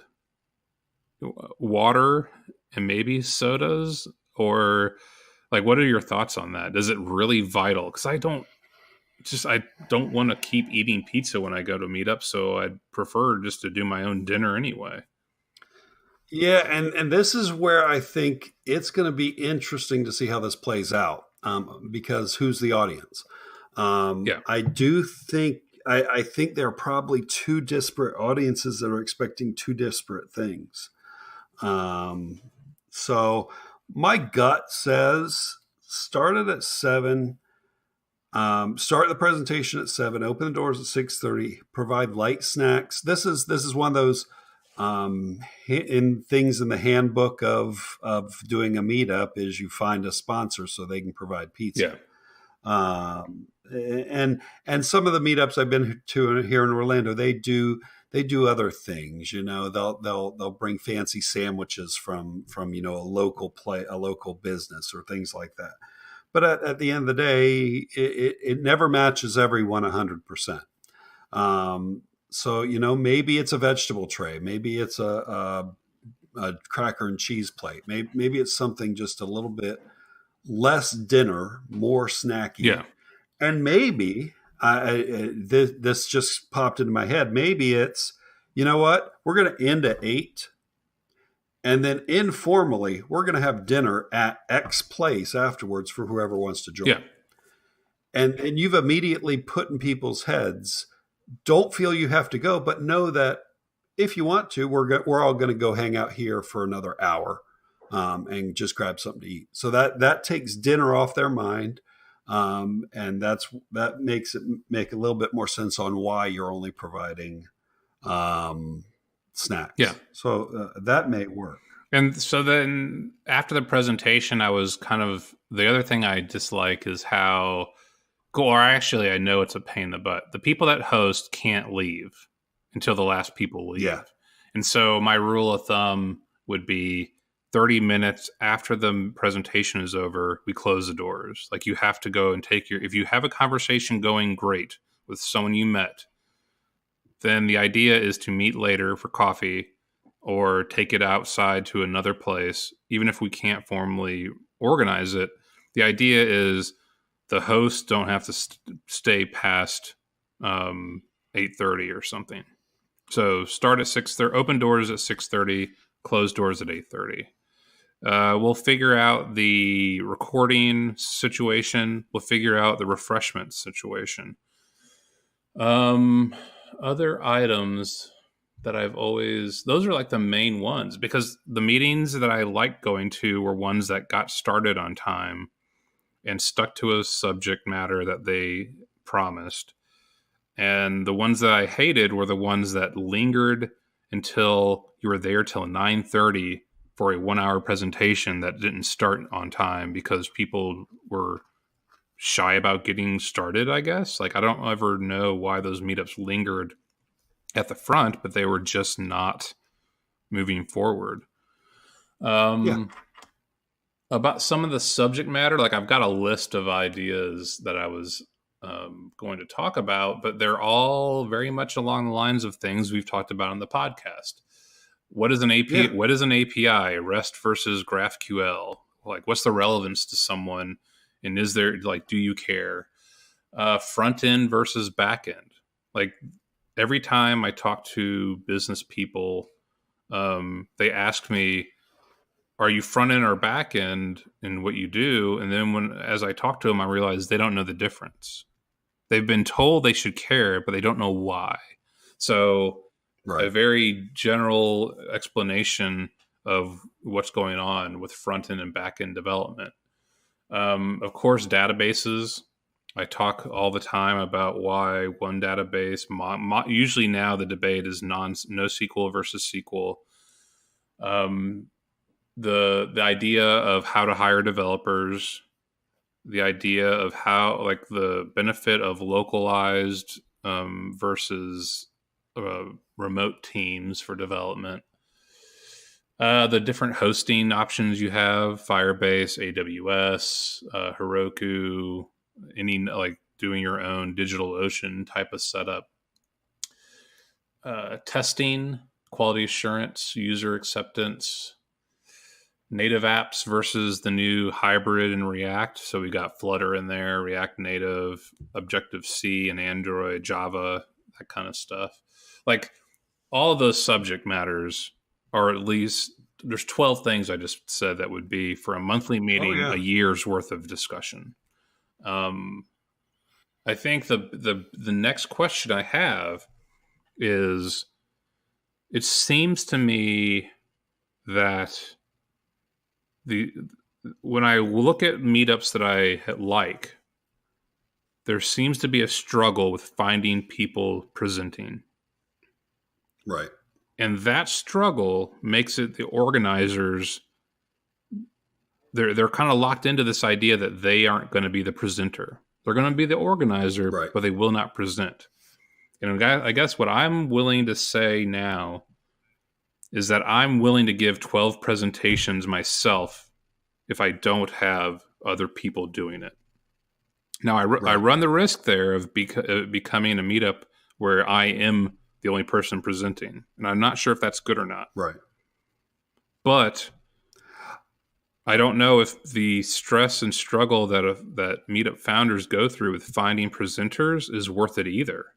water and maybe sodas, or like, what are your thoughts on that? Is it really vital? Because I don't want to keep eating pizza when I go to meetup, so I'd prefer just to do my own dinner anyway.
Yeah, and this is where I think it's going to be interesting to see how this plays out, because who's the audience? I do think I think there are probably two disparate audiences that are expecting two disparate things. So my gut says start it at 7. Start the presentation at 7. Open the doors at 6:30. Provide light snacks. This is one of those in things in the handbook of doing a meetup is you find a sponsor so they can provide pizza.
Yeah.
And some of the meetups I've been to here in Orlando, they do other things. They'll bring fancy sandwiches from a local business or things like that. But at the end of the day, it never matches everyone 100%. So maybe it's a vegetable tray, maybe it's a cracker and cheese plate, maybe it's something just a little bit less dinner, more snacky.
Yeah.
And maybe this just popped into my head. Maybe it's, you know what, we're going to end at 8. And then informally, we're going to have dinner at X place afterwards for whoever wants to join.
Yeah.
And you've immediately put in people's heads, don't feel you have to go, but know that if you want to, we're all going to go hang out here for another hour and just grab something to eat. So that takes dinner off their mind. And that makes it make a little bit more sense on why you're only providing snacks.
Yeah.
So that may work.
And so then after the presentation, the other thing I dislike is how, or actually I know it's a pain in the butt. The people that host can't leave until the last people leave.
Yeah.
And so my rule of thumb would be 30 minutes after the presentation is over, we close the doors. Like you have to go and if you have a conversation going great with someone you met, then the idea is to meet later for coffee or take it outside to another place. Even if we can't formally organize it, the idea is the hosts don't have to stay past 8:30 or something. So start at 6:30, open doors at 6:30, close doors at 8:30. We'll figure out the recording situation. We'll figure out the refreshment situation. Other items that those are like the main ones, because the meetings that I liked going to were ones that got started on time and stuck to a subject matter that they promised. And the ones that I hated were the ones that lingered until you were there till 9:30 for a 1-hour presentation that didn't start on time because people were shy about getting started, I guess. Like, I don't ever know why those meetups lingered at the front, but they were just not moving forward. About some of the subject matter, like I've got a list of ideas that I was going to talk about, but they're all very much along the lines of things we've talked about on the podcast. What is an API?
Yeah.
What is an API? REST versus GraphQL? Like, what's the relevance to someone? And is there, like, do you care? Front end versus back end. Like, every time I talk to business people, they ask me, are you front end or back end in what you do? And then as I talk to them, I realize they don't know the difference. They've been told they should care, but they don't know why. So a very general explanation of what's going on with front end and back end development. Of course, databases. I talk all the time about why one database, usually now the debate is NoSQL versus SQL. The idea of how to hire developers, the idea of how, like, the benefit of localized versus remote teams for development, the different hosting options you have, Firebase, AWS, Heroku, any, like, doing your own DigitalOcean type of setup, testing, quality assurance, user acceptance, native apps versus the new hybrid in React. So we got Flutter in there, React Native, Objective-C and Android, Java, that kind of stuff. Like, all of those subject matters are, at least, there's 12 things I just said that would be for a monthly meeting, a year's worth of discussion. I think the next question I have is, it seems to me that when I look at meetups that I like, there seems to be a struggle with finding people presenting.
Right.
And that struggle makes it the organizers, they're kind of locked into this idea that they aren't going to be the presenter. They're going to be the organizer,
Right.
but they will not present. And I guess what I'm willing to say now is that I'm willing to give 12 presentations myself if I don't have other people doing it. Now, I run the risk there of becoming a meetup where I am the only person presenting. And I'm not sure if that's good or not.
Right.
But I don't know if the stress and struggle that meetup founders go through with finding presenters is worth it either.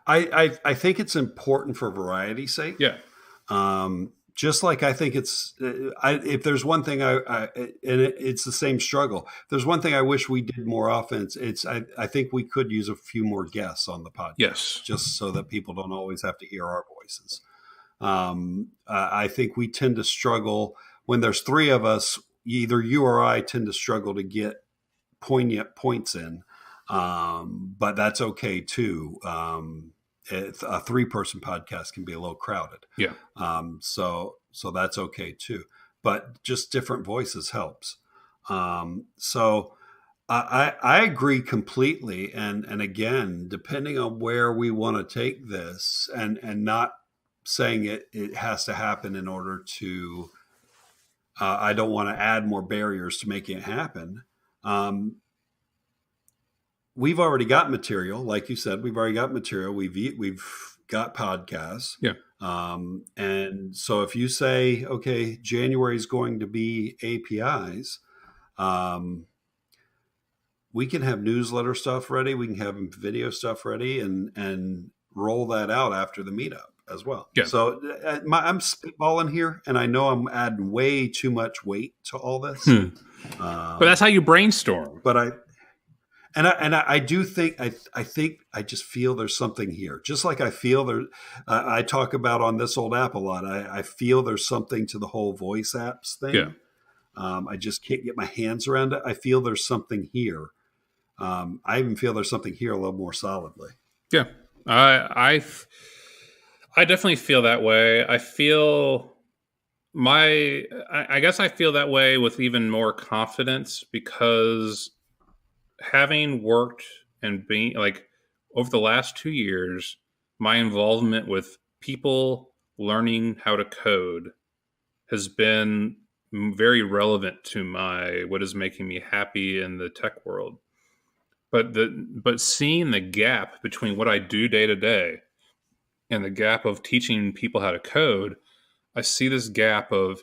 I think it's important for variety's sake.
Yeah.
Just like I think it's, if there's one thing it's the same struggle. If there's one thing I wish we did more often. I think we could use a few more guests on the podcast.
Yes.
Just so that people don't always have to hear our voices. I think we tend to struggle when there's three of us. Either you or I tend to struggle to get poignant points in, but that's okay too. A 3-person podcast can be a little crowded.
Yeah.
So that's okay too, but just different voices helps. So I agree completely. And again, depending on where we want to take this and not saying it has to happen in order to, I don't want to add more barriers to making it happen. We've already got material, like you said. We've already got material. We've got podcasts.
Yeah.
And so if you say, okay, January is going to be APIs, we can have newsletter stuff ready. We can have video stuff ready, and roll that out after the meetup as well.
Yeah.
So I'm spitballing here, and I know I'm adding way too much weight to all this.
But that's how you brainstorm.
But I do think I just feel there's something here. Just like I feel there, I talk about on This Old App a lot. I feel there's something to the whole voice apps thing.
Yeah.
I just can't get my hands around it. I feel there's something here. I even feel there's something here a little more solidly.
Yeah, I definitely feel that way. I guess I feel that way with even more confidence because having worked and being like over the last 2 years, my involvement with people learning how to code has been very relevant to what is making me happy in the tech world. But seeing the gap between what I do day to day and the gap of teaching people how to code, I see this gap of,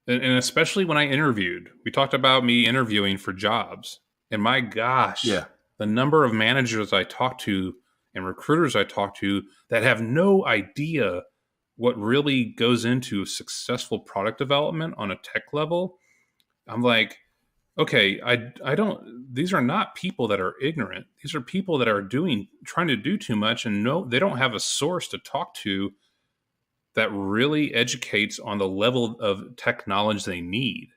and especially when I interviewed, we talked about me interviewing for jobs. And my gosh, the number of managers I talk to and recruiters I talk to that have no idea what really goes into successful product development on a tech level. I'm like, okay, these are not people that are ignorant. These are people that are trying to do too much and they don't have a source to talk to that really educates on the level of tech knowledge they need,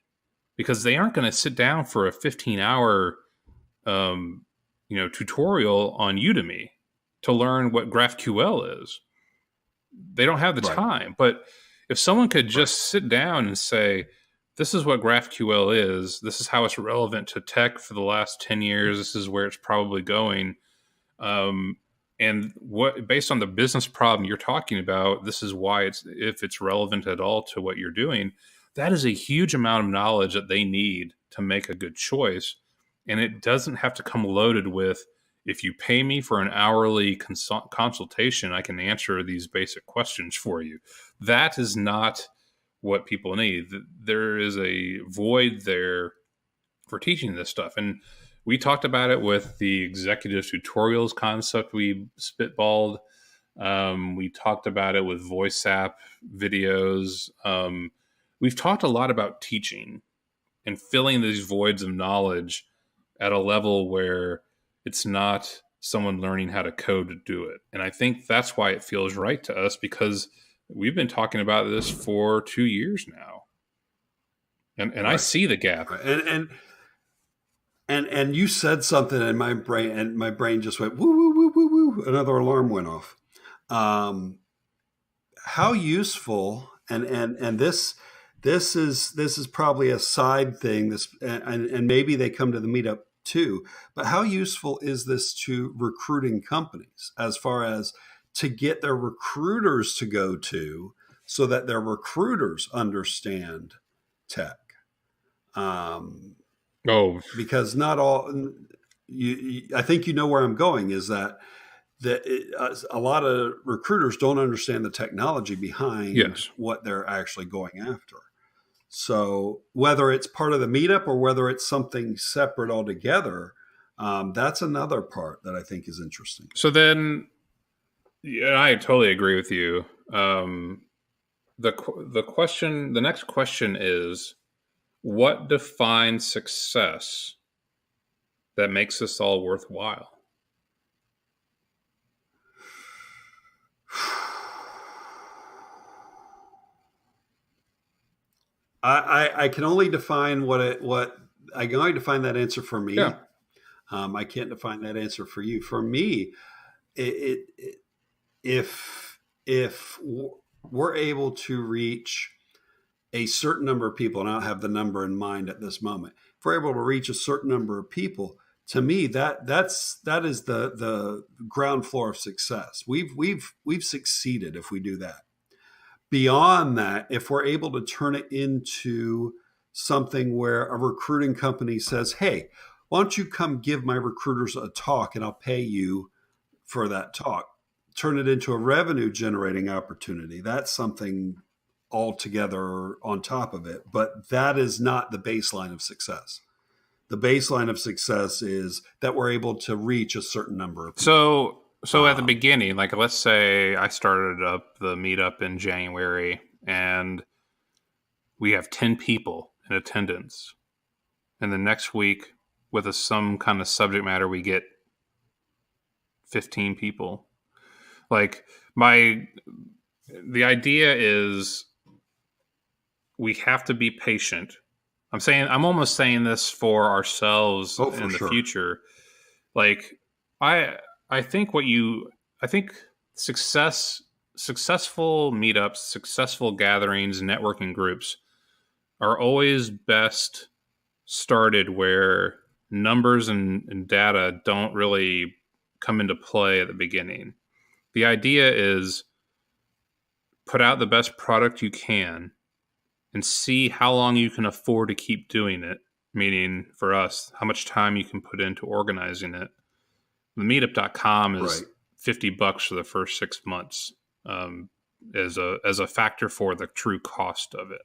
because they aren't going to sit down for a 15-hour tutorial on Udemy to learn what GraphQL is. They don't have the time. But if someone could just sit down and say, this is what GraphQL is, this is how it's relevant to tech for the last 10 years, this is where it's probably going, and what, based on the business problem you're talking about, this is why if it's relevant at all to what you're doing, that is a huge amount of knowledge that they need to make a good choice. And it doesn't have to come loaded with, if you pay me for an hourly consultation, I can answer these basic questions for you. That is not what people need. There is a void there for teaching this stuff. And we talked about it with the executive tutorials concept we spitballed. We talked about it with voice app videos. We've talked a lot about teaching and filling these voids of knowledge at a level where it's not someone learning how to code to do it. And I think that's why it feels right to us, because we've been talking about this for 2 years now. And I see the gap.
And And you said something in my brain, and my brain just went woo woo woo woo woo. Another alarm went off. How useful, and this is probably a side thing. And maybe they come to the meetup too. But how useful is this to recruiting companies as far as to get their recruiters to go to, so that their recruiters understand tech?
Oh,
Because not all, I think you know where I'm going, is that a lot of recruiters don't understand the technology behind
yes.
what they're actually going after. So whether it's part of the meetup or whether it's something separate altogether, that's another part that I think is interesting.
So then, yeah, I totally agree with you. The next question is, what defines success that makes this all worthwhile?
I can only define what I can only define that answer for me.
Yeah.
I can't define that answer for you. For me, if we're able to reach a certain number of people, and I don't have the number in mind at this moment, if we're able to reach a certain number of people, to me that is the ground floor of success. We've succeeded if we do that. Beyond that, if we're able to turn it into something where a recruiting company says, hey, why don't you come give my recruiters a talk and I'll pay you for that talk, turn it into a revenue generating opportunity, that's something altogether on top of it. But that is not the baseline of success. The baseline of success is that we're able to reach a certain number of people.
So at the beginning, like let's say I started up the meetup in January and we have 10 people in attendance. And the next week with some kind of subject matter, we get 15 people. Like the idea is we have to be patient. I'm almost saying this for ourselves in the future. Like I think successful meetups, successful gatherings, networking groups are always best started where numbers and data don't really come into play at the beginning. The idea is put out the best product you can and see how long you can afford to keep doing it. Meaning for us, how much time you can put into organizing it. The meetup.com is $50 for the first 6 months as a factor for the true cost of it.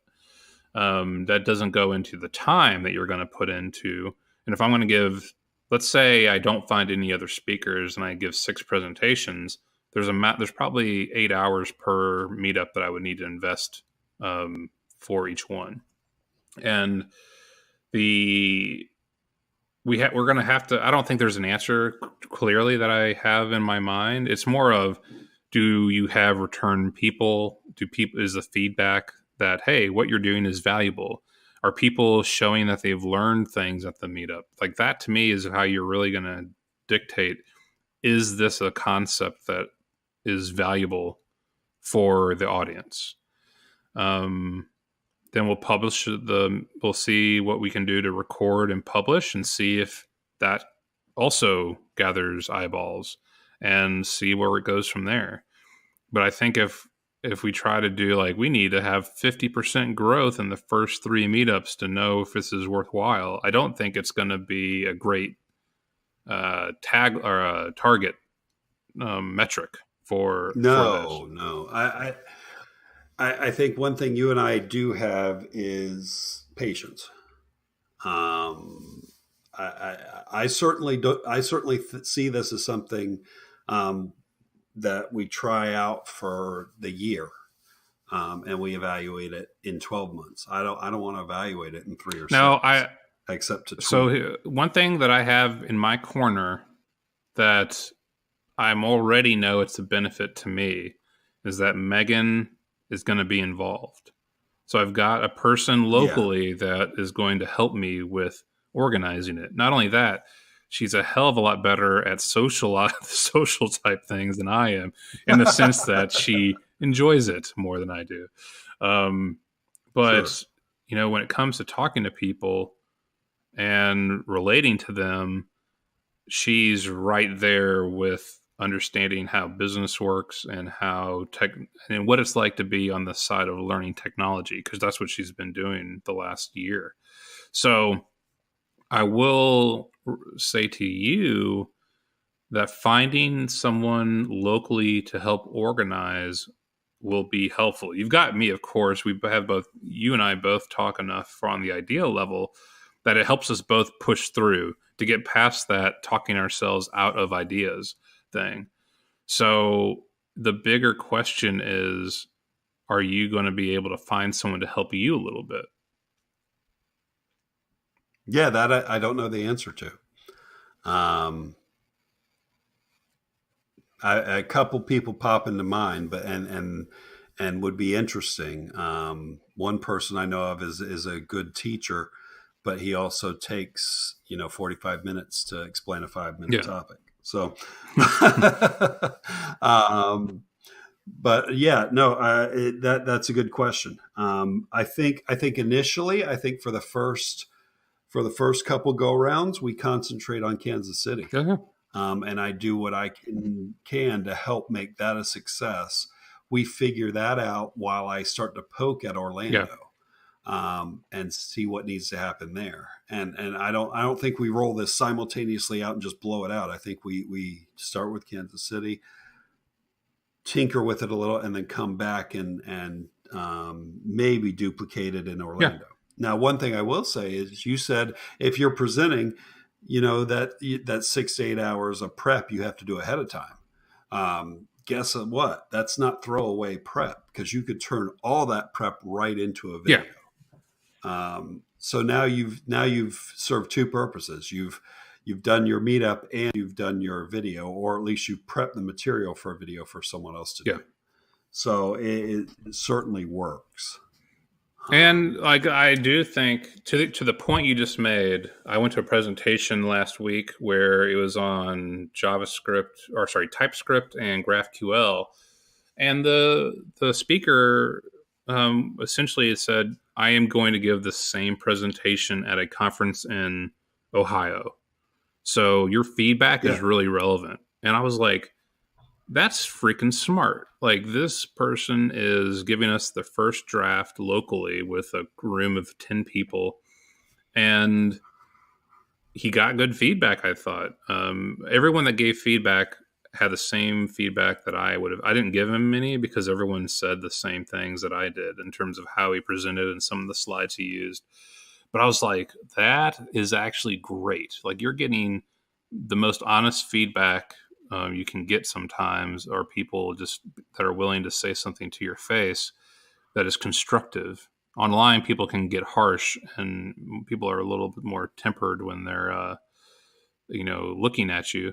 That doesn't go into the time that you're going to put into. And if I'm going to give, let's say I don't find any other speakers and I give 6 presentations, there's probably 8 hours per meetup that I would need to invest for each one. And we're going to have to, I don't think there's an answer clearly that I have in my mind. It's more of, do you have return people? Is the feedback that, hey, what you're doing is valuable? Are people showing that they've learned things at the meetup? Like that to me is how you're really going to dictate, is this a concept that is valuable for the audience? Then we'll see what we can do to record and publish and see if that also gathers eyeballs and see where it goes from there. But I think if we try to do like, we need to have 50% growth in the first 3 meetups to know if this is worthwhile, I don't think it's going to be a great tag or a target metric for this.
No. I think one thing you and I do have is patience. I certainly see this as something that we try out for the year, and we evaluate it in 12 months. I don't want to evaluate it in 3 or 6. Except to 20.
So one thing that I have in my corner that I'm already know it's a benefit to me is that Megan is going to be involved. So I've got a person locally that is going to help me with organizing it. Not only that, she's a hell of a lot better at social type things than I am, in the sense that she enjoys it more than I do. But
Sure.
when it comes to talking to people and relating to them, she's right there with understanding how business works and how and what it's like to be on the side of learning technology, because that's what she's been doing the last year. So I will say to you that finding someone locally to help organize will be helpful. You've got me, of course. You and I both talk enough on the idea level that it helps us both push through to get past that talking ourselves out of ideas thing. So the bigger question is, are you going to be able to find someone to help you a little bit?
Yeah, that I don't know the answer to. A couple people pop into mind, but and would be interesting. One person I know of is a good teacher, but he also takes 45 minutes to explain a 5-minute topic. So, but yeah, no, that's a good question. I think initially, for the first couple go rounds, we concentrate on Kansas City. And I do what I can to help make that a success. We figure that out while I start to poke at Orlando, and see what needs to happen there. And I don't think we roll this simultaneously out and just blow it out. I think we start with Kansas City, tinker with it a little, and then come back and maybe duplicate it in Orlando. Yeah. Now, one thing I will say is, you said if you're presenting, that 6 to 8 hours of prep you have to do ahead of time. Guess what? That's not throwaway prep, because you could turn all that prep right into a video. Yeah. So now you've served two purposes. You've done your meetup and you've done your video, or at least you prepped the material for a video for someone else to do. So it certainly works.
And I do think, to the point you just made, I went to a presentation last week where it was on TypeScript and GraphQL, and the speaker essentially said, "I am going to give the same presentation at a conference in Ohio, so your feedback is really relevant." And I was like, that's freaking smart. Like, this person is giving us the first draft locally with a room of 10 people. And he got good feedback, I thought. Everyone that gave feedback had the same feedback that I would have. I didn't give him any, because everyone said the same things that I did in terms of how he presented and some of the slides he used. But I was like, that is actually great. Like, you're getting the most honest feedback you can get sometimes, or people just that are willing to say something to your face that is constructive. Online, people can get harsh, and people are a little bit more tempered when they're, looking at you.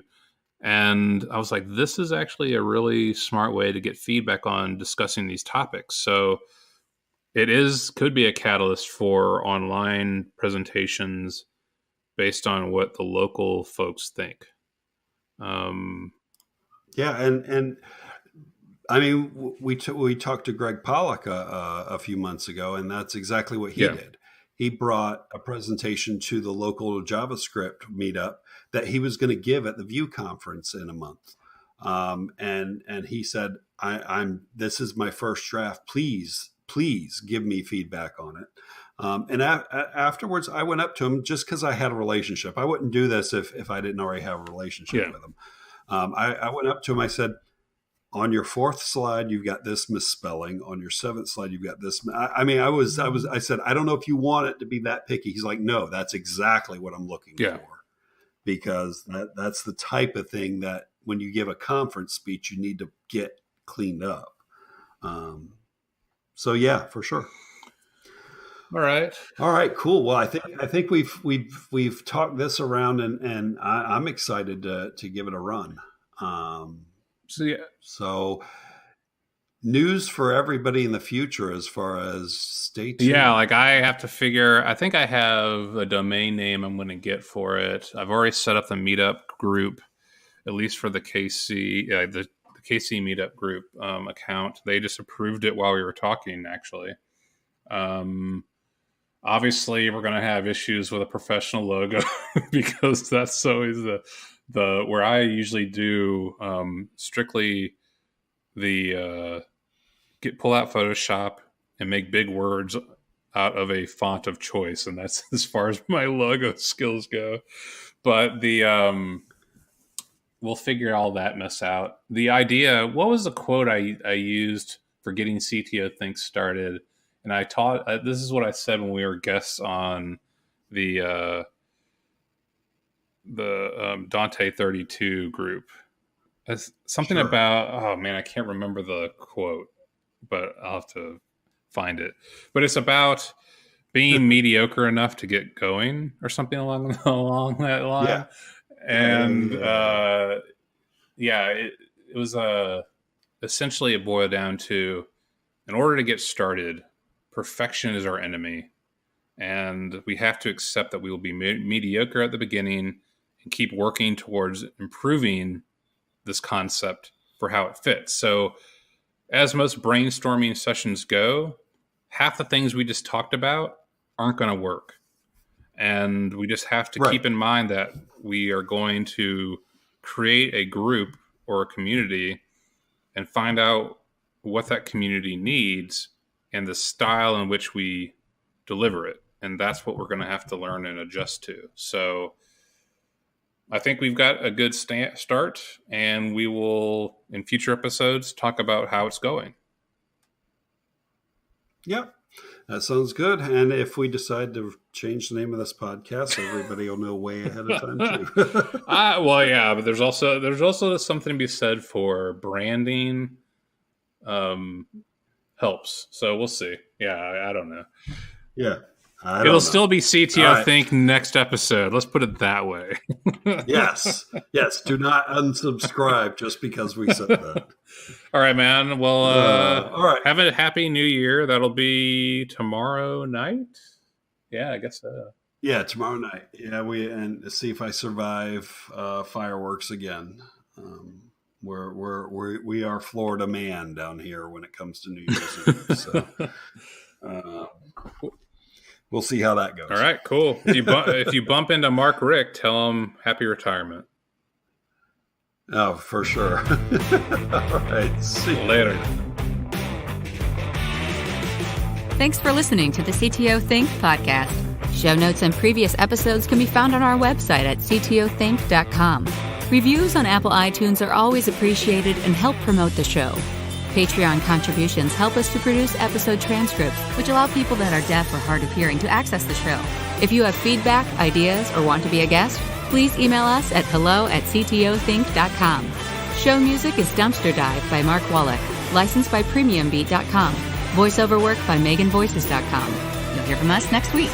And I was like, this is actually a really smart way to get feedback on discussing these topics. So it could be a catalyst for online presentations based on what the local folks think.
And I mean, we talked to Greg Pollack a few months ago, and that's exactly what he did. He brought a presentation to the local JavaScript meetup that he was going to give at the Vue conference in a month. And he said, this is my first draft. Please give me feedback on it. And afterwards, I went up to him just because I had a relationship. I wouldn't do this if I didn't already have a relationship with him. I went up to him. I said, on your 4th slide, you've got this misspelling. On your 7th slide, you've got this. I said, I don't know if you want it to be that picky. He's like, no, that's exactly what I'm looking for. Because that's the type of thing that when you give a conference speech, you need to get cleaned up. So yeah, for sure. All right, cool. Well, I think we've talked this around, and I'm excited to give it a run. So news for everybody in the future as far as stay tuned.
Yeah, like I have to figure, I think I have a domain name I'm going to get for it. I've already set up the meetup group, at least for the KC, the KC meetup group account. They just approved it while we were talking, actually. Obviously, we're going to have issues with a professional logo because that's always the where I usually do strictly the pull out Photoshop and make big words out of a font of choice, and that's as far as my logo skills go. But we'll figure all that mess out. The idea, what was the quote I used for getting CTO Think started? And I taught, this is what I said when we were guests on the Dante 32 group. It's something about, oh man, I can't remember the quote, but I'll have to find it. But it's about being mediocre enough to get going or something along that line.
Yeah.
And it was essentially it boiled down to, in order to get started, perfection is our enemy. And we have to accept that we will be mediocre at the beginning and keep working towards improving this concept for how it fits. So as most brainstorming sessions go, half the things we just talked about aren't going to work. And we just have to keep in mind that we are going to create a group or a community and find out what that community needs and the style in which we deliver it. And that's what we're going to have to learn and adjust to. So I think we've got a good start, and we will, in future episodes, talk about how it's going.
Yep. That sounds good. And if we decide to change the name of this podcast, everybody will know way ahead of time too.
Well, yeah, but there's also something to be said for branding. Helps. So we'll see. Yeah, I don't know.
Yeah.
It'll still be CTO Think next episode. Let's put it that way.
Yes. Do not unsubscribe just because we said that.
All right, man. Well,
all right.
Have a happy new year. That'll be tomorrow night. Yeah, I guess so.
Yeah, tomorrow night. Yeah, and see if I survive fireworks again. We are Florida man down here when it comes to New Year's Eve. So we'll see how that goes.
All right, cool. If you bump into Mark Rick, tell him happy retirement.
Oh, for sure. All right. See you
later.
Thanks for listening to the CTO Think podcast. Show notes and previous episodes can be found on our website at ctothink.com. Reviews on Apple iTunes are always appreciated and help promote the show. Patreon contributions help us to produce episode transcripts, which allow people that are deaf or hard of hearing to access the show. If you have feedback, ideas, or want to be a guest, please email us at hello@ctothink.com. Show music is Dumpster Dive by Mark Wallach, licensed by premiumbeat.com. Voiceover work by meganvoices.com. You'll hear from us next week.